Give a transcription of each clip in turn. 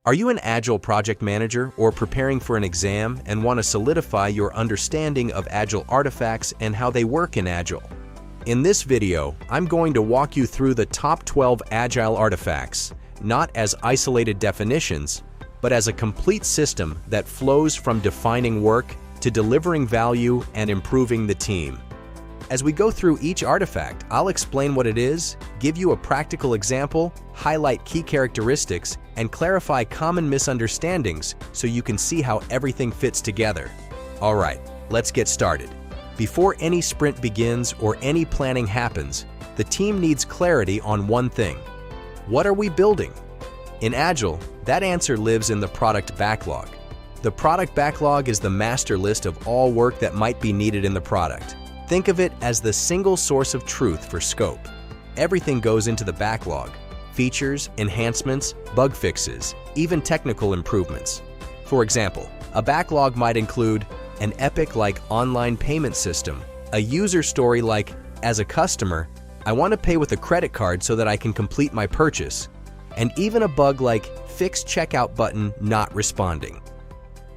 Are you an Agile project manager or preparing for an exam and want to solidify your understanding of Agile artifacts and how they work in Agile? In this video, I'm going to walk you through the top 12 Agile artifacts, not as isolated definitions, but as a complete system that flows from defining work to delivering value and improving the team. As we go through each artifact, I'll explain what it is, give you a practical example, highlight key characteristics, and clarify common misunderstandings so you can see how everything fits together. Alright, let's get started. Before any sprint begins or any planning happens, the team needs clarity on one thing. What are we building? In Agile, that answer lives in the product backlog. The product backlog is the master list of all work that might be needed in the product. Think of it as the single source of truth for scope. Everything goes into the backlog: features, enhancements, bug fixes, even technical improvements. For example, a backlog might include an epic like online payment system, a user story like, as a customer, I want to pay with a credit card so that I can complete my purchase, and even a bug like fix checkout button not responding.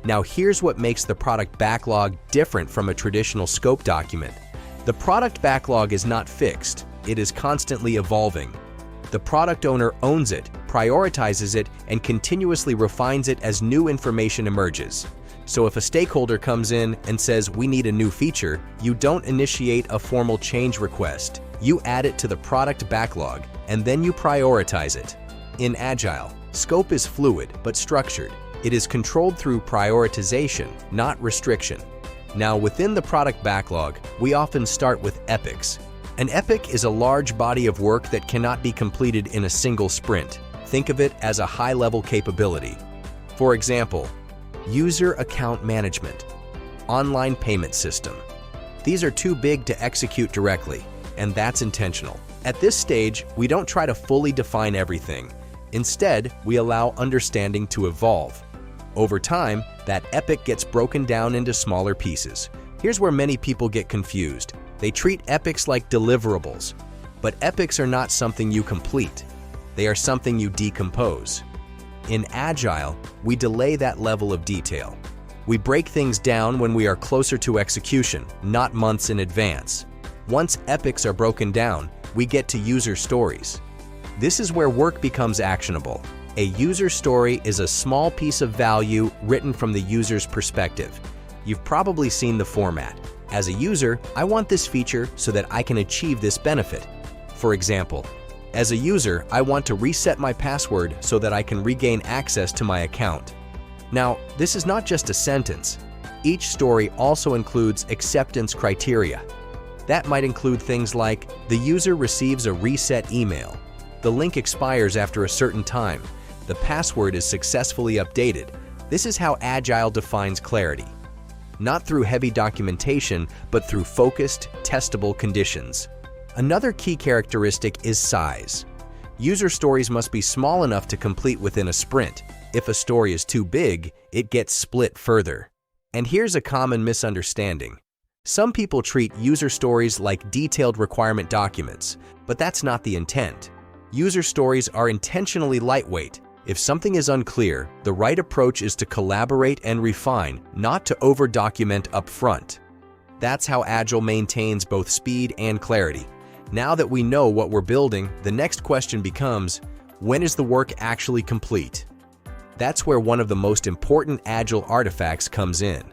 Now here's what makes the product backlog different from a traditional scope document. The product backlog is not fixed, it is constantly evolving. The product owner owns it, prioritizes it, and continuously refines it as new information emerges. So if a stakeholder comes in and says we need a new feature, you don't initiate a formal change request. You add it to the product backlog, and then you prioritize it. In Agile, scope is fluid but structured. It is controlled through prioritization, not restriction. Now, within the product backlog, we often start with epics. An epic is a large body of work that cannot be completed in a single sprint. Think of it as a high-level capability. For example, user account management, online payment system. These are too big to execute directly, and that's intentional. At this stage, we don't try to fully define everything. Instead, we allow understanding to evolve. Over time, that epic gets broken down into smaller pieces. Here's where many people get confused. They treat epics like deliverables, but epics are not something you complete. They are something you decompose. In Agile, we delay that level of detail. We break things down when we are closer to execution, not months in advance. Once epics are broken down, we get to user stories. This is where work becomes actionable. A user story is a small piece of value written from the user's perspective. You've probably seen the format. As a user, I want this feature so that I can achieve this benefit. For example, as a user, I want to reset my password so that I can regain access to my account. Now, this is not just a sentence. Each story also includes acceptance criteria. That might include things like the user receives a reset email, the link expires after a certain time, the password is successfully updated. This is how Agile defines clarity. Not through heavy documentation, but through focused, testable conditions. Another key characteristic is size. User stories must be small enough to complete within a sprint. If a story is too big, it gets split further. And here's a common misunderstanding. Some people treat user stories like detailed requirement documents, but that's not the intent. User stories are intentionally lightweight. If something is unclear, the right approach is to collaborate and refine, not to over-document up front. That's how Agile maintains both speed and clarity. Now that we know what we're building, the next question becomes, when is the work actually complete? That's where one of the most important Agile artifacts comes in.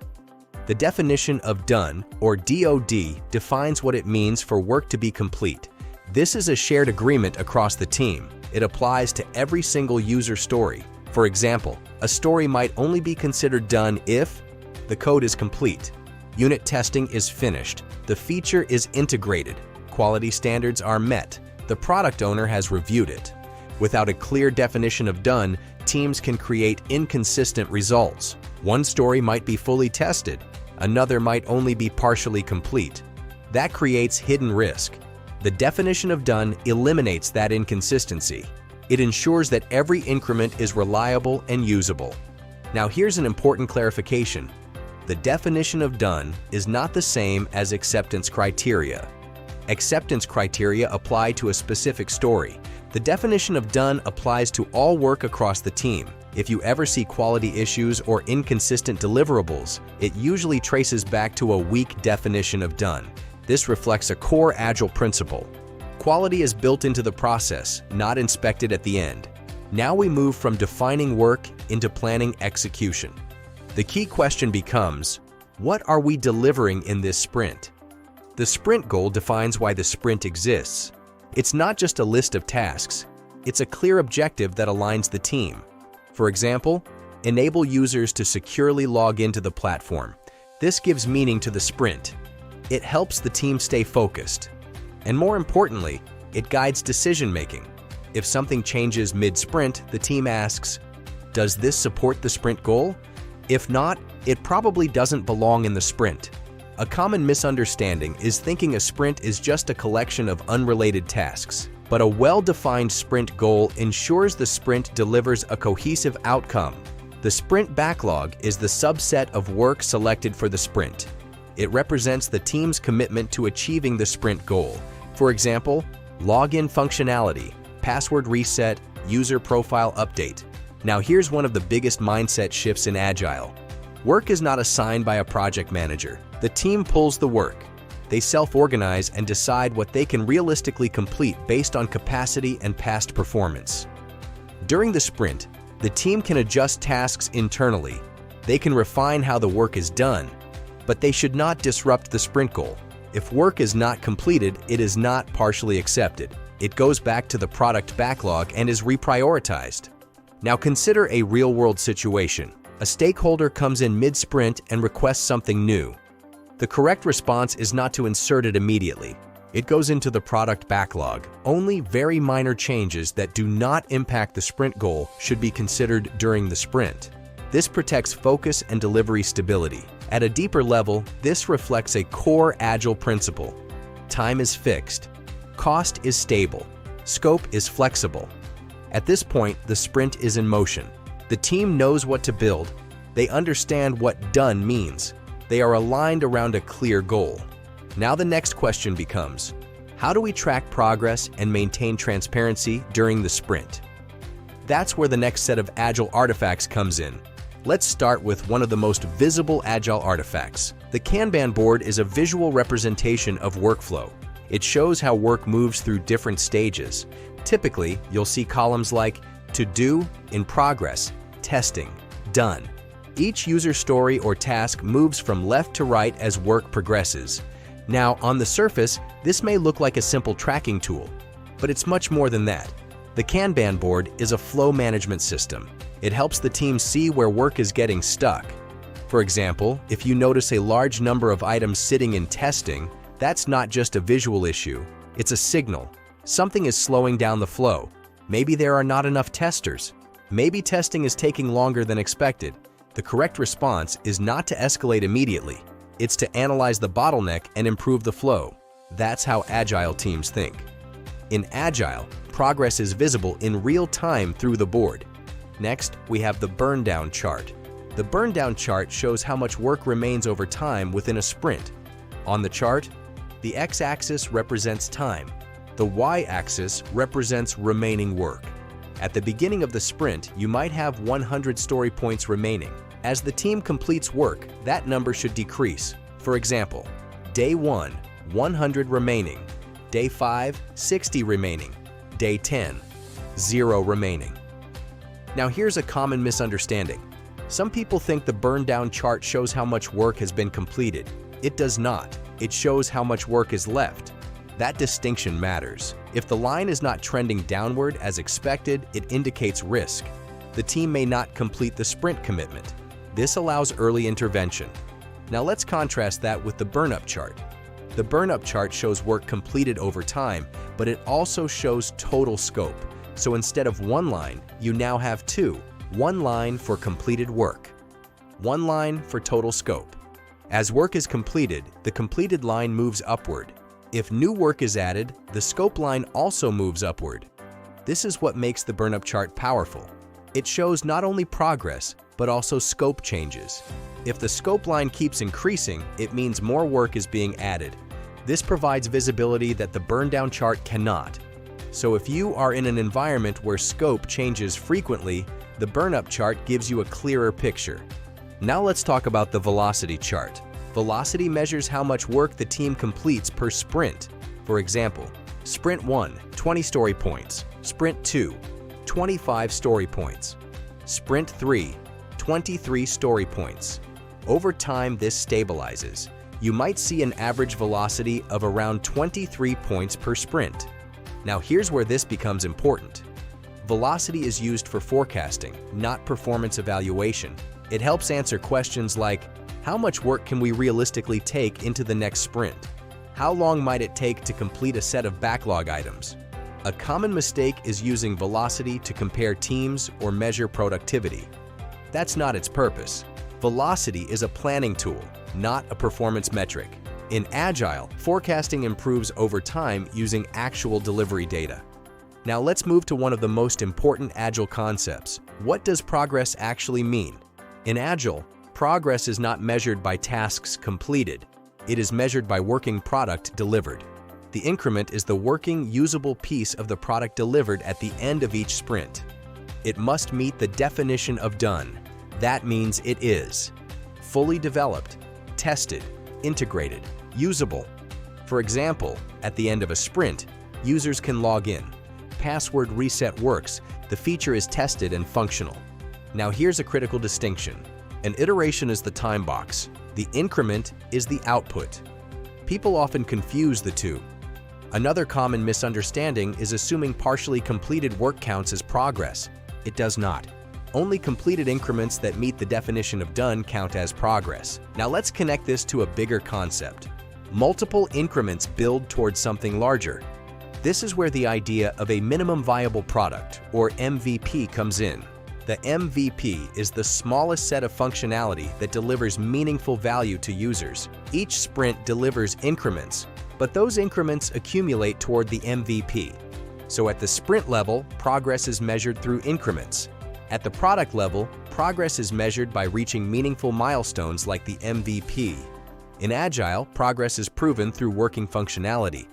The definition of done, or DoD, defines what it means for work to be complete. This is a shared agreement across the team. It applies to every single user story. For example, a story might only be considered done if the code is complete, unit testing is finished, the feature is integrated, quality standards are met, the product owner has reviewed it. Without a clear definition of done, teams can create inconsistent results. One story might be fully tested, another might only be partially complete. That creates hidden risk. The definition of done eliminates that inconsistency. It ensures that every increment is reliable and usable. Now here's an important clarification. The definition of done is not the same as acceptance criteria. Acceptance criteria apply to a specific story. The definition of done applies to all work across the team. If you ever see quality issues or inconsistent deliverables, it usually traces back to a weak definition of done. This reflects a core Agile principle. Quality is built into the process, not inspected at the end. Now we move from defining work into planning execution. The key question becomes, what are we delivering in this sprint? The sprint goal defines why the sprint exists. It's not just a list of tasks. It's a clear objective that aligns the team. For example, enable users to securely log into the platform. This gives meaning to the sprint. It helps the team stay focused. And more importantly, it guides decision-making. If something changes mid-sprint, the team asks, does this support the sprint goal? If not, it probably doesn't belong in the sprint. A common misunderstanding is thinking a sprint is just a collection of unrelated tasks. But a well-defined sprint goal ensures the sprint delivers a cohesive outcome. The sprint backlog is the subset of work selected for the sprint. It represents the team's commitment to achieving the sprint goal. For example, login functionality, password reset, user profile update. Now here's one of the biggest mindset shifts in Agile. Work is not assigned by a project manager. The team pulls the work. They self-organize and decide what they can realistically complete based on capacity and past performance. During the sprint, the team can adjust tasks internally. They can refine how the work is done, but they should not disrupt the sprint goal. If work is not completed, it is not partially accepted. It goes back to the product backlog and is reprioritized. Now consider a real-world situation. A stakeholder comes in mid-sprint and requests something new. The correct response is not to insert it immediately. It goes into the product backlog. Only very minor changes that do not impact the sprint goal should be considered during the sprint. This protects focus and delivery stability. At a deeper level, this reflects a core Agile principle. Time is fixed. Cost is stable. Scope is flexible. At this point, the sprint is in motion. The team knows what to build. They understand what done means. They are aligned around a clear goal. Now the next question becomes, how do we track progress and maintain transparency during the sprint? That's where the next set of Agile artifacts comes in. Let's start with one of the most visible Agile artifacts. The Kanban board is a visual representation of workflow. It shows how work moves through different stages. Typically, you'll see columns like to do, in progress, testing, done. Each user story or task moves from left to right as work progresses. Now, on the surface, this may look like a simple tracking tool, but it's much more than that. The Kanban board is a flow management system. It helps the team see where work is getting stuck. For example, if you notice a large number of items sitting in testing, that's not just a visual issue, it's a signal. Something is slowing down the flow. Maybe there are not enough testers. Maybe testing is taking longer than expected. The correct response is not to escalate immediately. It's to analyze the bottleneck and improve the flow. That's how Agile teams think. In Agile, progress is visible in real time through the board. Next, we have the Burndown Chart. The Burndown Chart shows how much work remains over time within a sprint. On the chart, the x-axis represents time. The y-axis represents remaining work. At the beginning of the sprint, you might have 100 story points remaining. As the team completes work, that number should decrease. For example, day 1, 100 remaining. Day 5, 60 remaining. Day 10, 0 remaining. Now here's a common misunderstanding. Some people think the Burndown chart shows how much work has been completed. It does not. It shows how much work is left. That distinction matters. If the line is not trending downward as expected, it indicates risk. The team may not complete the sprint commitment. This allows early intervention. Now let's contrast that with the Burnup Chart. The Burnup Chart shows work completed over time, but it also shows total scope. So instead of one line, you now have two. One line for completed work. One line for total scope. As work is completed, the completed line moves upward. If new work is added, the scope line also moves upward. This is what makes the Burnup Chart powerful. It shows not only progress, but also scope changes. If the scope line keeps increasing, it means more work is being added. This provides visibility that the Burndown Chart cannot. So if you are in an environment where scope changes frequently, The Burnup Chart gives you a clearer picture. Now let's talk about the Velocity Chart. Velocity measures how much work the team completes per sprint. For example, Sprint 1, 20 story points. Sprint 2, 25 story points. Sprint 3, 23 story points. Over time, this stabilizes. You might see an average velocity of around 23 points per sprint. Now here's where this becomes important. Velocity is used for forecasting, not performance evaluation. It helps answer questions like, how much work can we realistically take into the next sprint? How long might it take to complete a set of backlog items? A common mistake is using velocity to compare teams or measure productivity. That's not its purpose. Velocity is a planning tool, not a performance metric. In Agile, forecasting improves over time using actual delivery data. Now let's move to one of the most important Agile concepts. What does progress actually mean? In Agile, progress is not measured by tasks completed. It is measured by working product delivered. The increment is the working, usable piece of the product delivered at the end of each sprint. It must meet the definition of done. That means it is fully developed, tested, integrated, usable. For example, at the end of a sprint, users can log in. Password reset works. The feature is tested and functional. Now here's a critical distinction. An iteration is the time box. The increment is the output. People often confuse the two. Another common misunderstanding is assuming partially completed work counts as progress. It does not. Only completed increments that meet the definition of done count as progress. Now let's connect this to a bigger concept. Multiple increments build towards something larger. This is where the idea of a minimum viable product, or MVP, comes in. The MVP is the smallest set of functionality that delivers meaningful value to users. Each sprint delivers increments, but those increments accumulate toward the MVP. So at the sprint level, progress is measured through increments. At the product level, progress is measured by reaching meaningful milestones like the MVP. In Agile, progress is proven through working functionality.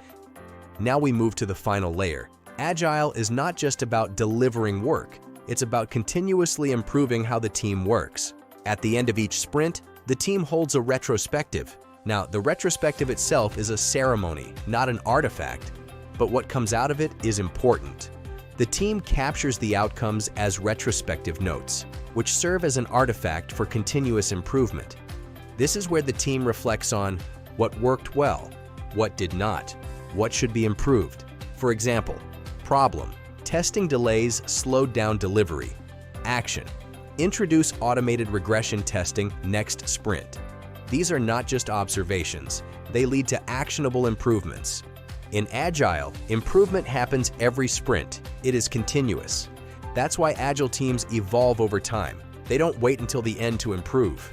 Now we move to the final layer. Agile is not just about delivering work. It's about continuously improving how the team works. At the end of each sprint, the team holds a retrospective. Now, the retrospective itself is a ceremony, not an artifact, but what comes out of it is important. The team captures the outcomes as retrospective notes, which serve as an artifact for continuous improvement. This is where the team reflects on what worked well, what did not, what should be improved. For example, problem: testing delays slowed down delivery. Action: introduce automated regression testing next sprint. These are not just observations, they lead to actionable improvements. In Agile, improvement happens every sprint. It is continuous. That's why Agile teams evolve over time. They don't wait until the end to improve.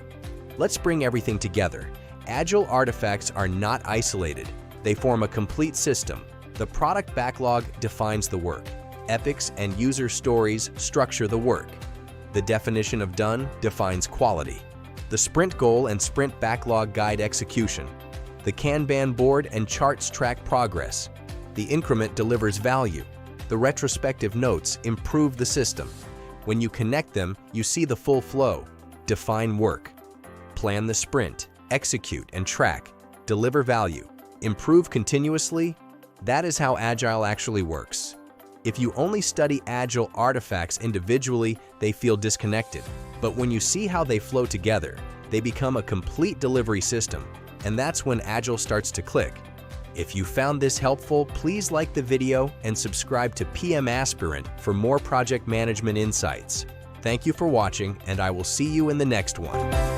Let's bring everything together. Agile artifacts are not isolated. They form a complete system. The product backlog defines the work. Epics and user stories structure the work. The definition of done defines quality. The sprint goal and sprint backlog guide execution. The Kanban board and charts track progress. The increment delivers value. The retrospective notes improve the system. When you connect them, you see the full flow. Define work. Plan the sprint. Execute and track. Deliver value. Improve continuously. That is how Agile actually works. If you only study Agile artifacts individually, they feel disconnected. But when you see how they flow together, they become a complete delivery system. And that's when Agile starts to click. If you found this helpful, please like the video and subscribe to PMAspirant for more project management insights. Thank you for watching, and I will see you in the next one.